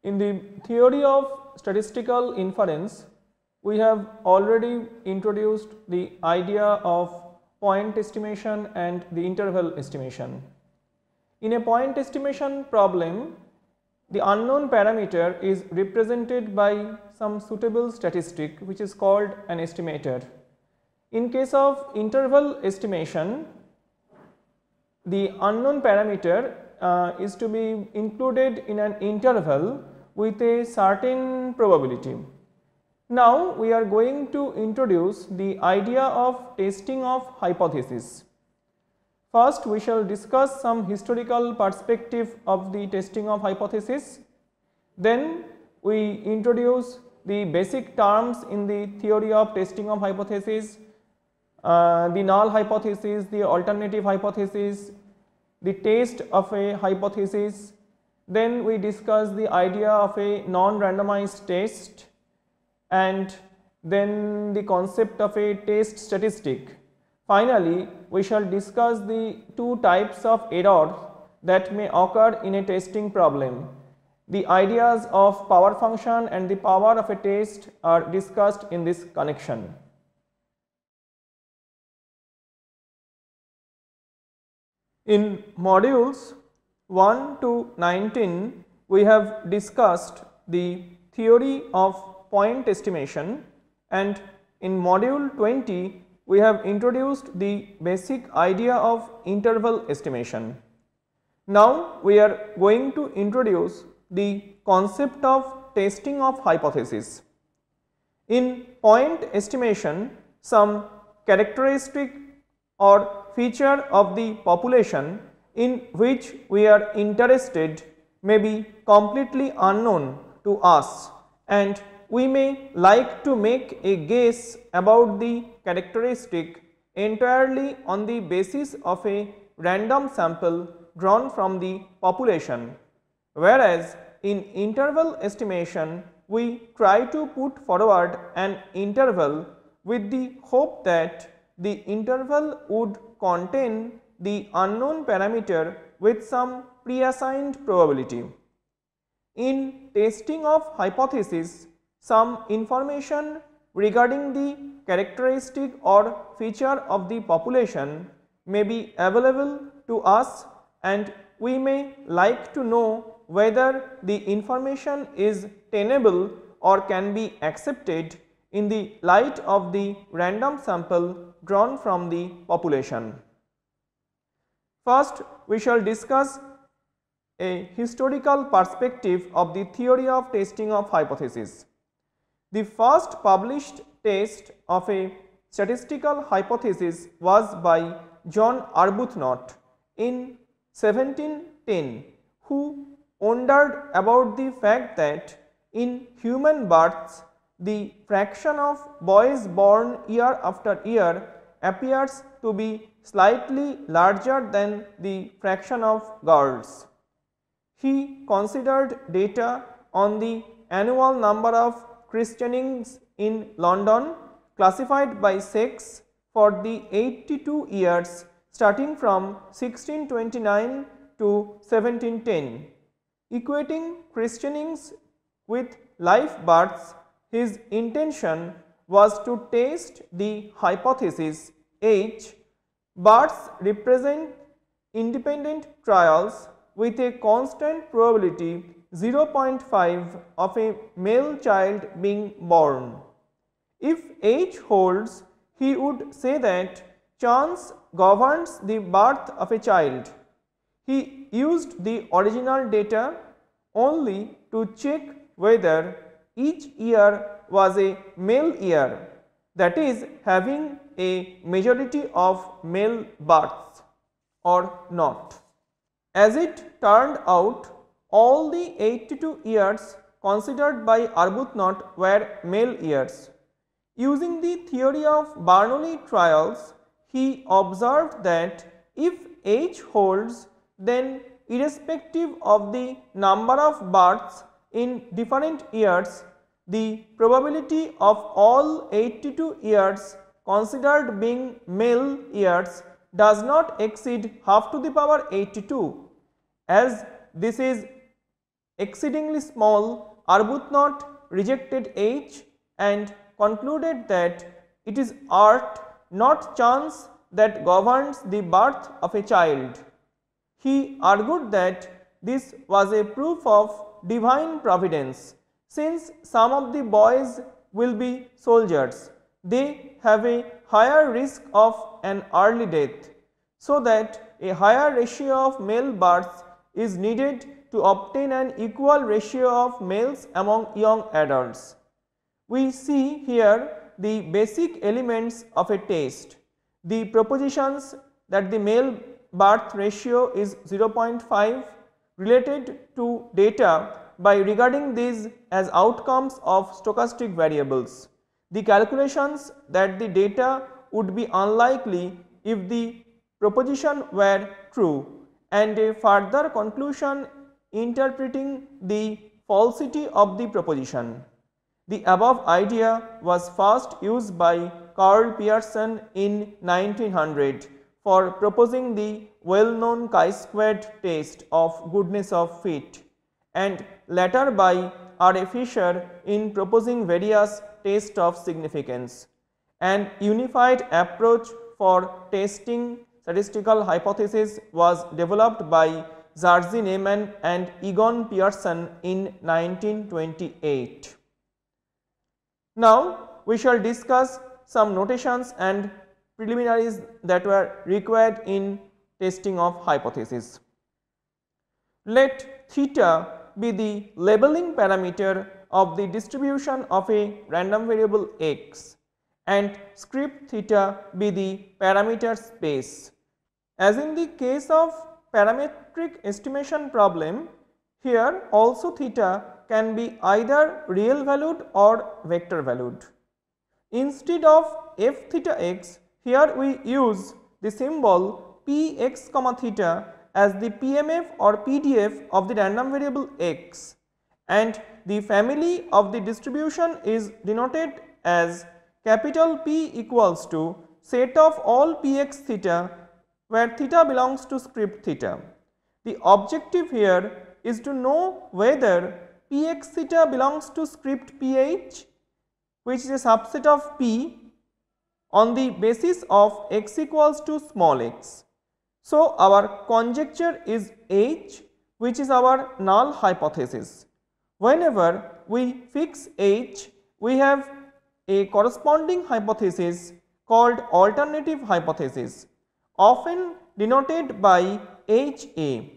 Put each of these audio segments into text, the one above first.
In the theory of statistical inference, we have already introduced the idea of point estimation and the interval estimation. In a point estimation problem, the unknown parameter is represented by some suitable statistic which is called an estimator. In case of interval estimation, the unknown parameter is to be included in an interval with a certain probability. Now we are going to introduce the idea of testing of hypothesis. First, we shall discuss some historical perspective of the testing of hypothesis. Then we introduce the basic terms in the theory of testing of hypothesis, the null hypothesis, the alternative hypothesis, the test of a hypothesis. Then we discuss the idea of a non-randomized test, and then the concept of a test statistic. Finally, we shall discuss the two types of errors that may occur in a testing problem. The ideas of power function and the power of a test are discussed in this connection. In modules 1 to 19, we have discussed the theory of point estimation, and in module 20, we have introduced the basic idea of interval estimation. Now we are going to introduce the concept of testing of hypothesis. In point estimation, some characteristic or feature of the population in which we are interested may be completely unknown to us, and we may like to make a guess about the characteristic entirely on the basis of a random sample drawn from the population, whereas in interval estimation we try to put forward an interval with the hope that the interval would contain the unknown parameter with some pre-assigned probability. In testing of hypothesis, some information regarding the characteristic or feature of the population may be available to us, and we may like to know whether the information is tenable or can be accepted in the light of the random sample drawn from the population. First, we shall discuss a historical perspective of the theory of testing of hypothesis. The first published test of a statistical hypothesis was by John Arbuthnot in 1710, who wondered about the fact that in human births the fraction of boys born year after year appears to be slightly larger than the fraction of girls. He considered data on the annual number of christenings in London classified by sex for the 82 years starting from 1629 to 1710. Equating christenings with live births, his intention was to test the hypothesis H. Births represent independent trials with a constant probability 0.5 of a male child being born. If H holds, he would say that chance governs the birth of a child. He used the original data only to check whether each year was a male year, that is, having a majority of male births or not. As it turned out, all the 82 years considered by Arbuthnot were male years. Using the theory of Bernoulli trials, he observed that if H holds, then irrespective of the number of births in different years, the probability of all 82 years considered being male years does not exceed half to the power 82. As this is exceedingly small, Arbuthnot rejected H and concluded that it is art, not chance, that governs the birth of a child. He argued that this was a proof of divine providence. Since some of the boys will be soldiers, they have a higher risk of an early death, so that a higher ratio of male births is needed to obtain an equal ratio of males among young adults. We see here the basic elements of a test. The propositions that the male birth ratio is 0.5 related to data by regarding these as outcomes of stochastic variables. The calculations that the data would be unlikely if the proposition were true, and a further conclusion interpreting the falsity of the proposition. The above idea was first used by Karl Pearson in 1900 for proposing the well-known chi-squared test of goodness of fit, and later by R. A. Fisher in proposing various tests of significance. An unified approach for testing statistical hypothesis was developed by Jerzy Neyman and Egon Pearson in 1928. Now, we shall discuss some notations and preliminaries that were required in testing of hypothesis. Let theta be the labeling parameter of the distribution of a random variable x and script theta be the parameter space. As in the case of parametric estimation problem, here also theta can be either real valued or vector valued. Instead of f theta x, here we use the symbol px comma theta as the PMF or PDF of the random variable x, and the family of the distribution is denoted as capital P equals to set of all px theta where theta belongs to script theta. The objective here is to know whether px theta belongs to script ph, which is a subset of p, on the basis of x equals to small x. So, our conjecture is H, which is our null hypothesis. Whenever we fix H, we have a corresponding hypothesis called alternative hypothesis, often denoted by HA.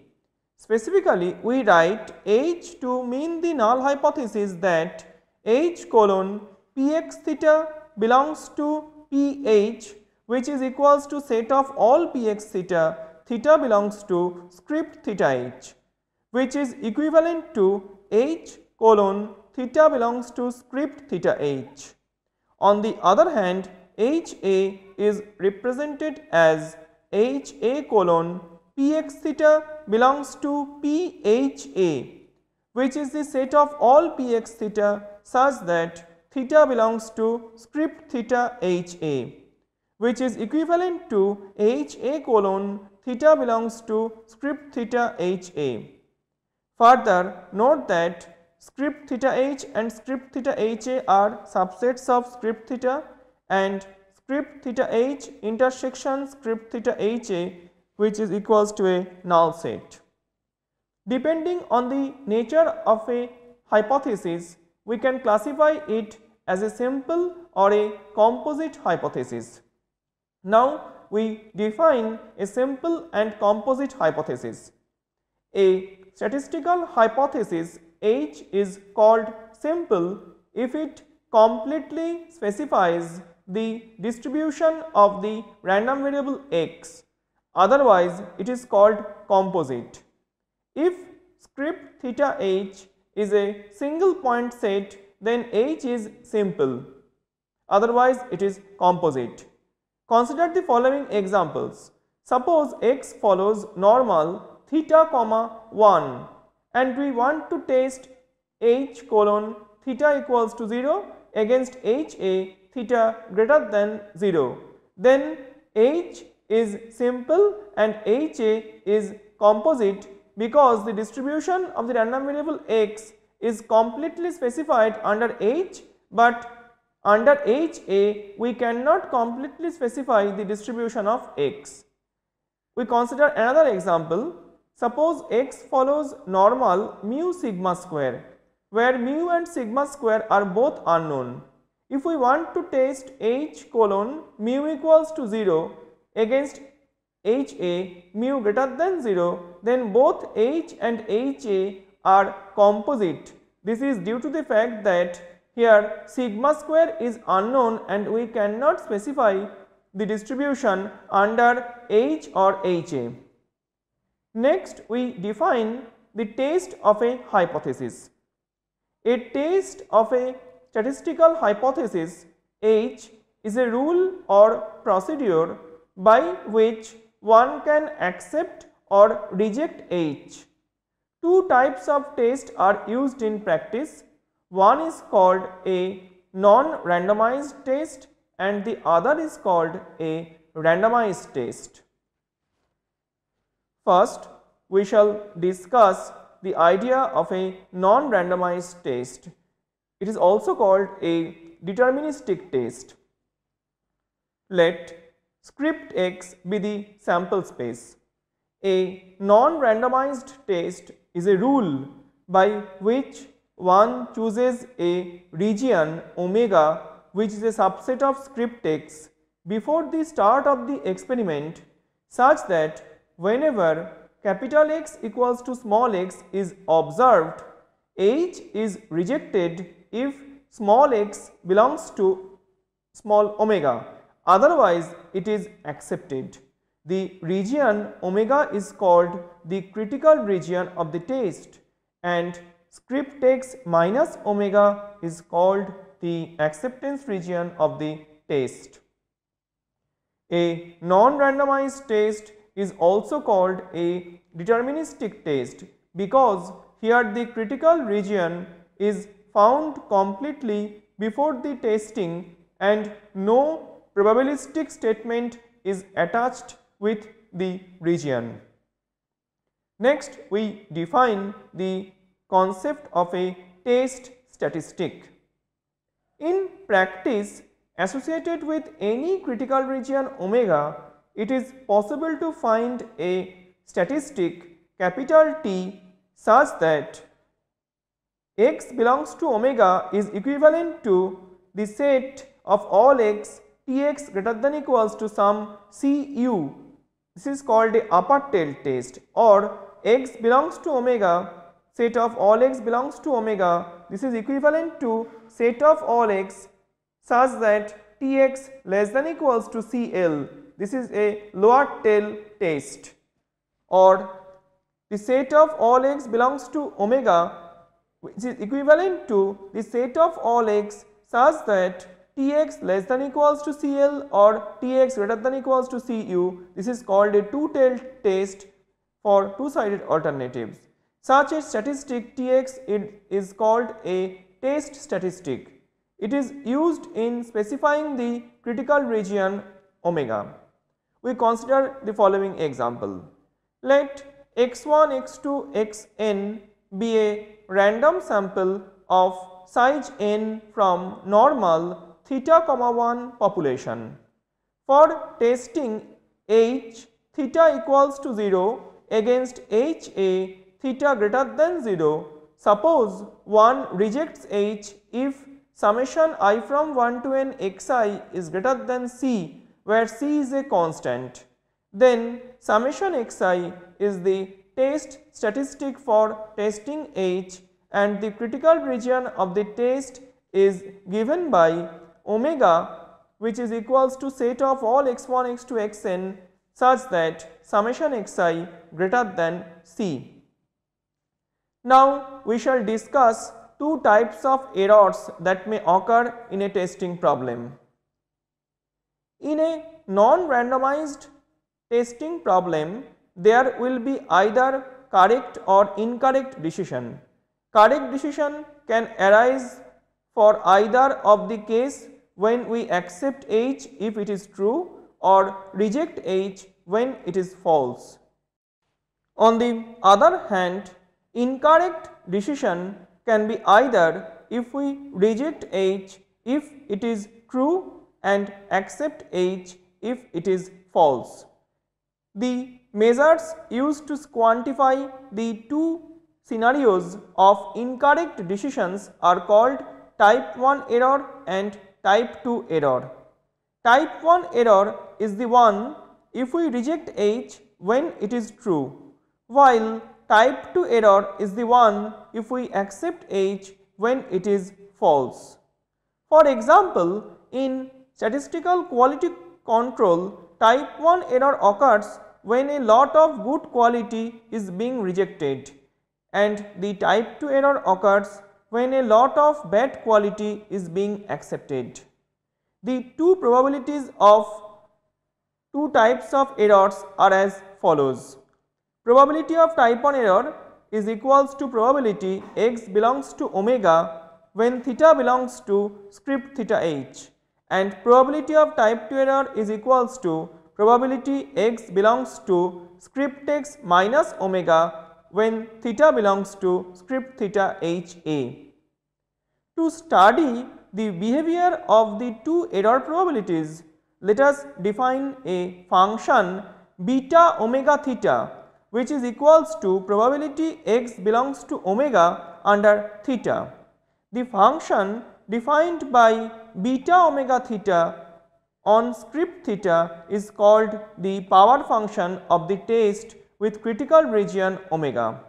Specifically, we write H to mean the null hypothesis that H colon px theta belongs to ph, which is equals to set of all px theta, theta belongs to script theta h, which is equivalent to H colon theta belongs to script theta h. On the other hand, HA is represented as HA colon px theta belongs to pha, which is the set of all px theta such that theta belongs to script theta ha, which is equivalent to Ha colon theta belongs to script theta ha. Further, note that script theta h and script theta ha are subsets of script theta, and script theta h intersection script theta ha, which is equals to a null set. Depending on the nature of a hypothesis, we can classify it as a simple or a composite hypothesis. Now, we define a simple and composite hypothesis. A statistical hypothesis H is called simple if it completely specifies the distribution of the random variable x, otherwise it is called composite. If script theta h is a single point set, then H is simple, otherwise it is composite. Consider the following examples. Suppose x follows normal theta comma 1 and we want to test H colon theta equals to 0 against HA theta greater than 0. Then H is simple and HA is composite because the distribution of the random variable x is completely specified under H, but under HA we cannot completely specify the distribution of x. We consider another example. Suppose x follows normal mu sigma square, where mu and sigma square are both unknown. If we want to test H colon mu equals to 0 against HA mu greater than 0, then both H and HA are composite. This is due to the fact that here sigma square is unknown and we cannot specify the distribution under H or HA. Next, we define the test of a hypothesis. A test of a statistical hypothesis H is a rule or procedure by which one can accept or reject H. Two types of tests are used in practice. One is called a non-randomized test and the other is called a randomized test. First, we shall discuss the idea of a non-randomized test. It is also called a deterministic test. Let script x be the sample space. A non-randomized test is a rule by which one chooses a region omega, which is a subset of script x, before the start of the experiment, such that whenever capital X equals to small x is observed, H is rejected if small x belongs to small omega, otherwise it is accepted. The region omega is called the critical region of the test and script x minus omega is called the acceptance region of the test. A non-randomized test is also called a deterministic test because here the critical region is found completely before the testing and no probabilistic statement is attached with the region. Next, we define the concept of a test statistic. In practice, associated with any critical region omega, it is possible to find a statistic capital T such that x belongs to omega is equivalent to the set of all x Tx greater than equals to some Cu. This is called a upper tail test, or x belongs to omega, set of all x belongs to omega, this is equivalent to set of all x such that Tx less than equals to Cl. This is a lower tail test, or the set of all x belongs to omega, which is equivalent to the set of all x such that Tx less than equals to Cl or Tx greater than equals to Cu. This is called a two-tailed test for two-sided alternatives. Such a statistic Tx is called a test statistic. It is used in specifying the critical region omega. We consider the following example. Let x1, x2, xn be a random sample of size n from normal theta, 1 population. For testing H theta equals to 0 against HA theta greater than 0, suppose one rejects H if summation I from 1 to n xi is greater than C, where C is a constant. Then summation xi is the test statistic for testing H and the critical region of the test is given by omega, which is equals to set of all x1, x2, xn such that summation xi greater than C. Now we shall discuss two types of errors that may occur in a testing problem. In a non-randomized testing problem, there will be either correct or incorrect decision. Correct decision can arise for either of the case when we accept H if it is true or reject H when it is false. On the other hand, incorrect decision can be either if we reject H if it is true and accept H if it is false. The measures used to quantify the two scenarios of incorrect decisions are called type 1 error and type 2 error. Type 1 error is the one if we reject H when it is true, while type 2 error is the one if we accept H when it is false. For example, in statistical quality control, type 1 error occurs when a lot of good quality is being rejected, and the type 2 error occurs when a lot of bad quality is being accepted. The two probabilities of two types of errors are as follows. Probability of type 1 error is equals to probability x belongs to omega when theta belongs to script theta h, and probability of type 2 error is equals to probability x belongs to script x minus omega when theta belongs to script theta h a. To study the behavior of the two error probabilities, let us define a function beta omega theta, which is equals to probability x belongs to omega under theta. The function defined by beta omega theta on script theta is called the power function of the test with critical region omega.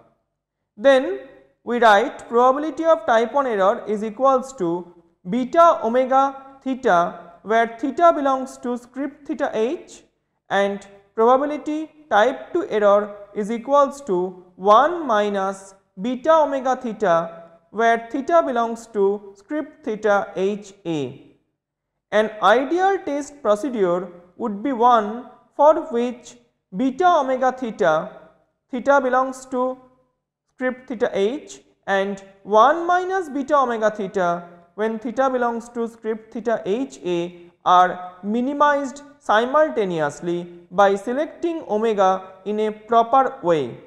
Then we write probability of type 1 error is equals to beta omega theta where theta belongs to script theta h, and probability type 2 error is equals to 1 minus beta omega theta where theta belongs to script theta h a. An ideal test procedure would be one for which beta omega theta belongs to script theta h, and 1 minus beta omega theta when theta belongs to script theta h a are minimized simultaneously by selecting omega in a proper way.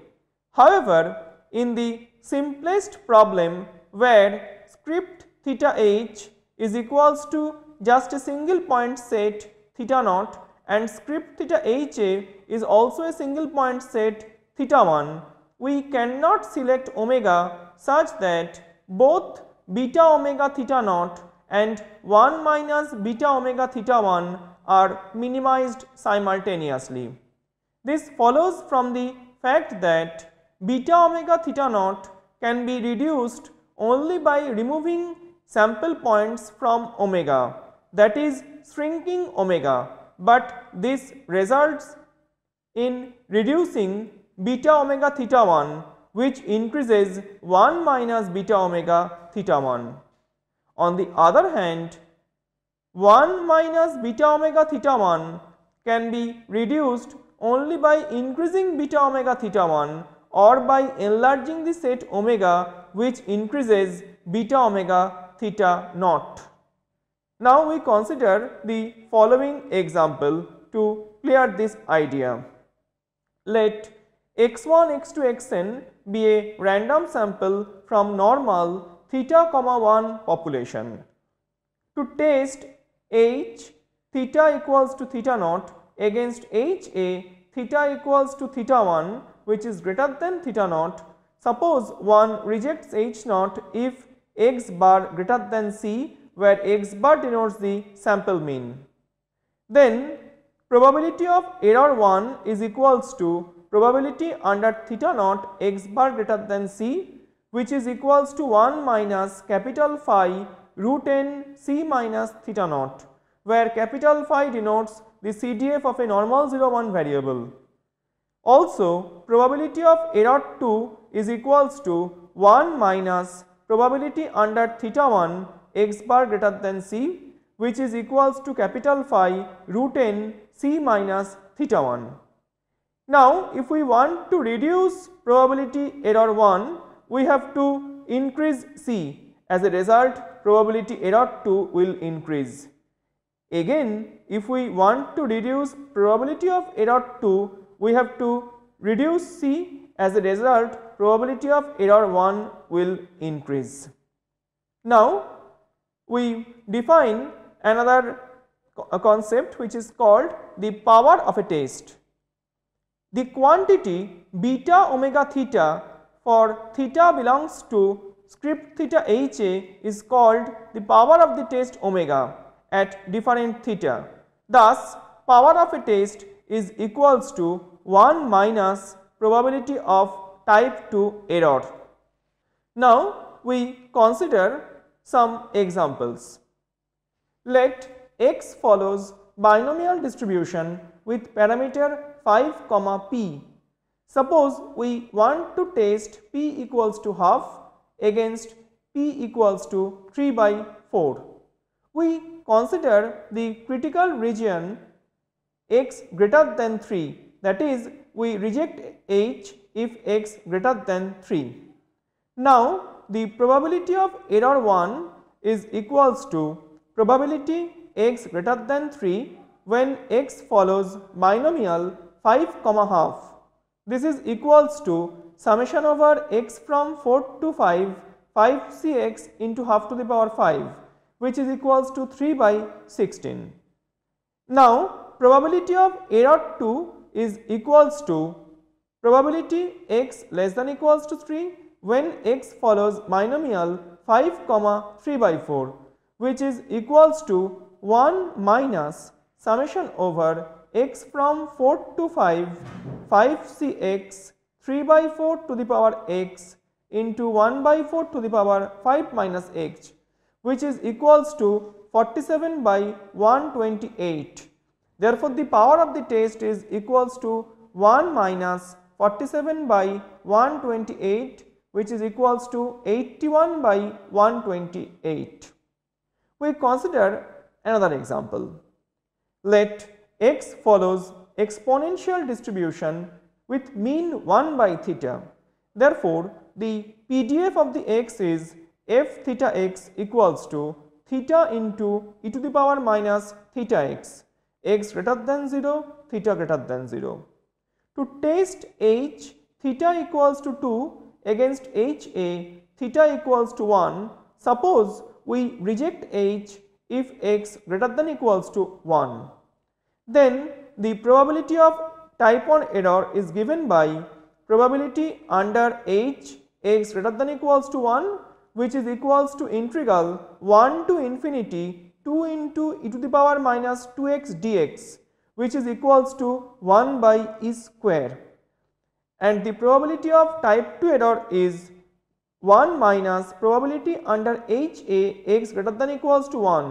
However, in the simplest problem where script theta h is equals to just a single point set theta naught and script theta h a is also a single point set theta 1, we cannot select omega such that both beta omega theta naught and 1 minus beta omega theta 1 are minimized simultaneously. This follows from the fact that beta omega theta naught can be reduced only by removing sample points from omega, that is shrinking omega, but this results in reducing beta omega theta 1, which increases 1 minus beta omega theta 1. On the other hand, 1 minus beta omega theta 1 can be reduced only by increasing beta omega theta 1 or by enlarging the set omega, which increases beta omega theta naught. Now we consider the following example to clear this idea. Let x1, x2, xn be a random sample from normal theta, 1 population. To test h theta equals to theta naught against h a theta equals to theta 1, which is greater than theta naught, suppose one rejects h naught if x bar greater than c, where x bar denotes the sample mean. Then probability of error 1 is equals to probability under theta naught x bar greater than c, which is equals to 1 minus capital phi root n c minus theta naught, where capital phi denotes the CDF of a normal 0 1 variable. Also, probability of error 2 is equals to 1 minus probability under theta 1 x bar greater than c, which is equals to capital phi root n c minus theta 1. Now, if we want to reduce probability error 1, we have to increase c. As a result, probability error 2 will increase. Again, if we want to reduce probability of error 2, we have to reduce c. As a result, probability of error 1 will increase. Now, we define another concept which is called the power of a test. The quantity beta omega theta for theta belongs to script theta HA is called the power of the test omega at different theta. Thus, power of a test is equals to 1 minus probability of type 2 error. Now, we consider some examples. Let x follows binomial distribution with parameter 5, p. Suppose we want to test p equals to half against p equals to 3/4. We consider the critical region x greater than 3, that is, we reject h if x greater than 3. Now, the probability of error 1 is equals to probability x greater than 3 when x follows binomial 5, half. This is equals to summation over x from 4 to 5, 5cx into half to the power 5, which is equals to 3/16. Now, probability of error 2 is equals to probability x less than equals to 3 when x follows binomial 5, 3/4, which is equals to 1 minus summation over x from 4 to 5, 5cx 3/4 to the power x into 1/4 to the power 5 minus x, which is equals to 47/128. Therefore, the power of the test is equals to 1 minus 47/128, which is equals to 81/128. We consider another example. Let x follows exponential distribution with mean 1/theta. Therefore, the PDF of the x is f theta x equals to theta into e to the power minus theta x, x greater than 0, theta greater than 0. To test h, theta equals to 2 against HA, theta equals to 1, suppose we reject h if x greater than equals to 1. Then the probability of type 1 error is given by probability under h x greater than equals to 1, which is equals to integral 1 to infinity 2 into e to the power minus 2x dx, which is equals to 1/e square. And the probability of type 2 error is 1 minus probability under HA x greater than equals to 1,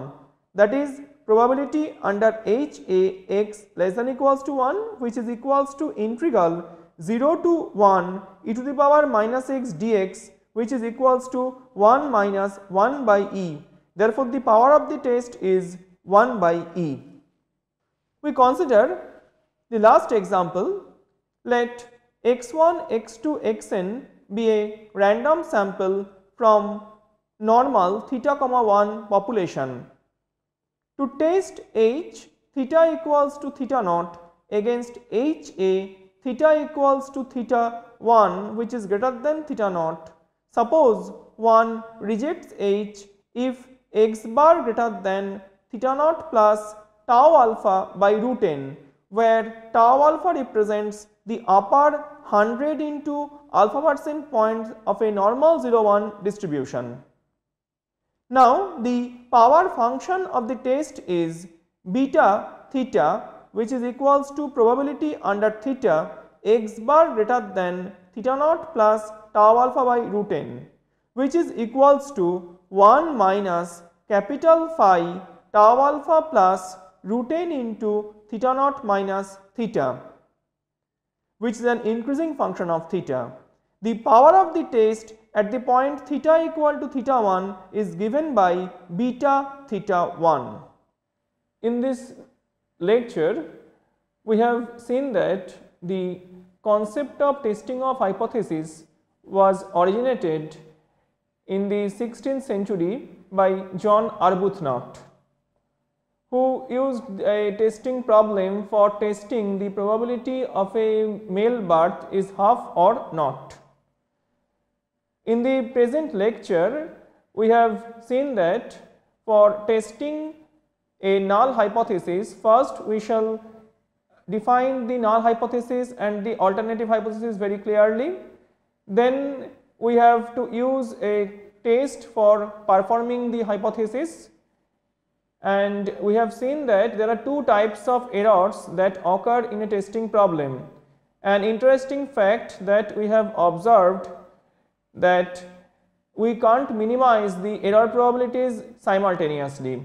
that is probability under HA x less than equals to 1, which is equals to integral 0 to 1 e to the power minus x dx, which is equals to 1 minus 1/e. Therefore, the power of the test is 1/e. We consider the last example. Let x1, x2, xn be a random sample from normal theta, 1 population. To test h, theta equals to theta naught against HA, theta equals to theta 1, which is greater than theta naught. Suppose one rejects h if x bar greater than theta naught plus tau alpha by root n, where tau alpha represents the upper 100 into alpha percent points of a normal 0-1 distribution. Now, the power function of the test is beta theta, which is equals to probability under theta x bar greater than theta naught plus tau alpha by root n, which is equals to 1 minus capital phi tau alpha plus root n into theta naught minus theta, which is an increasing function of theta. The power of the test at the point theta equal to theta 1 is given by beta theta 1. In this lecture, we have seen that the concept of testing of hypothesis was originated in the 16th century by John Arbuthnot, who used a testing problem for testing the probability of a male birth is half or not. In the present lecture, we have seen that for testing a null hypothesis, first we shall define the null hypothesis and the alternative hypothesis very clearly. Then we have to use a test for performing the hypothesis, and we have seen that there are two types of errors that occur in a testing problem. An interesting fact that we have observed that we can't minimize the error probabilities simultaneously.